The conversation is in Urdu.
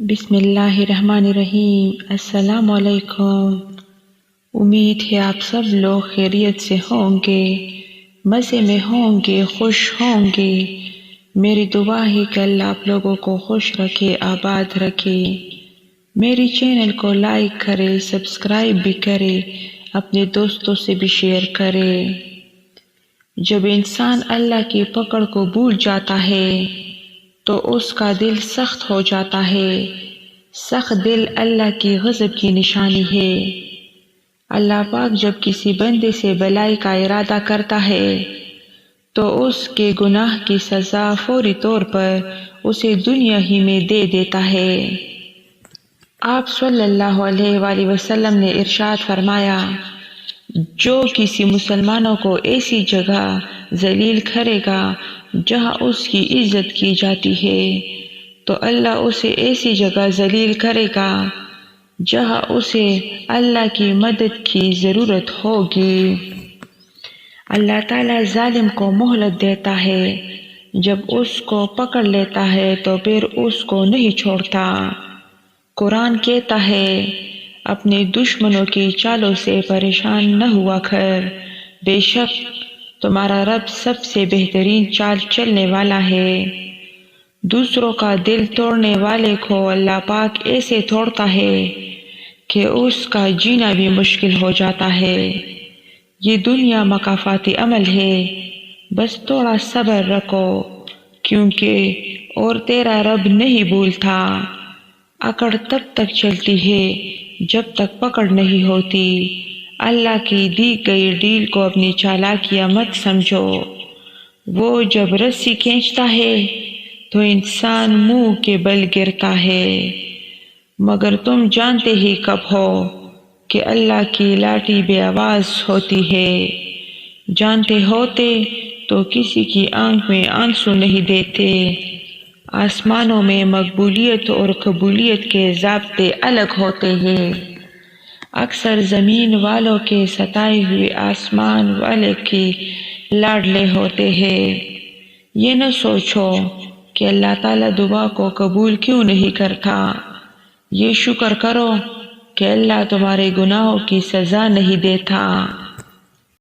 بسم اللہ الرحمن الرحیم۔ السلام علیکم۔ امید ہے آپ سب لوگ خیریت سے ہوں گے، مزے میں ہوں گے، خوش ہوں گے۔ میری دعا ہے کہ اللہ آپ لوگوں کو خوش رکھے، آباد رکھے۔ میری چینل کو لائک کرے، سبسکرائب بھی کرے، اپنے دوستوں سے بھی شیئر کرے۔ جب انسان اللہ کی پکڑ کو بھول جاتا ہے تو اس کا دل سخت ہو جاتا ہے۔ سخت دل اللہ کی غضب کی نشانی ہے۔ اللہ پاک جب کسی بندے سے بلائی کا ارادہ کرتا ہے تو اس کے گناہ کی سزا فوری طور پر اسے دنیا ہی میں دے دیتا ہے۔ آپ صلی اللہ علیہ وآلہ وسلم نے ارشاد فرمایا، جو کسی مسلمانوں کو ایسی جگہ ذلیل کرے گا جہاں اس کی عزت کی جاتی ہے تو اللہ اسے ایسی جگہ ذلیل کرے گا جہاں اسے اللہ کی مدد کی ضرورت ہوگی۔ اللہ تعالیٰ ظالم کو مہلت دیتا ہے، جب اس کو پکڑ لیتا ہے تو پھر اس کو نہیں چھوڑتا۔ قرآن کہتا ہے، اپنے دشمنوں کی چالوں سے پریشان نہ ہوا کر، بے شک تمہارا رب سب سے بہترین چال چلنے والا ہے۔ دوسروں کا دل توڑنے والے کو اللہ پاک ایسے توڑتا ہے کہ اس کا جینا بھی مشکل ہو جاتا ہے۔ یہ دنیا مکافاتی عمل ہے، بس تھوڑا صبر رکھو، کیونکہ اور تیرا رب نہیں بھولتا۔ اکڑ تب تک چلتی ہے جب تک پکڑ نہیں ہوتی۔ اللہ کی دی گئی ڈیل کو اپنی چالاکیاں مت سمجھو۔ وہ جب رسی کھینچتا ہے تو انسان منہ کے بل گرتا ہے، مگر تم جانتے ہی کب ہو کہ اللہ کی لاٹھی بے آواز ہوتی ہے۔ جانتے ہوتے تو کسی کی آنکھ میں آنسو نہیں دیتے۔ آسمانوں میں مقبولیت اور قبولیت کے ضابطے الگ ہوتے ہیں۔ اکثر زمین والوں کے ستائے ہوئے آسمان والے کے لاڈلے ہوتے ہیں۔ یہ نہ سوچو کہ اللہ تعالیٰ دعا کو قبول کیوں نہیں کرتا۔ یہ شکر کرو کہ اللہ تمہارے گناہوں کی سزا نہیں دیتا۔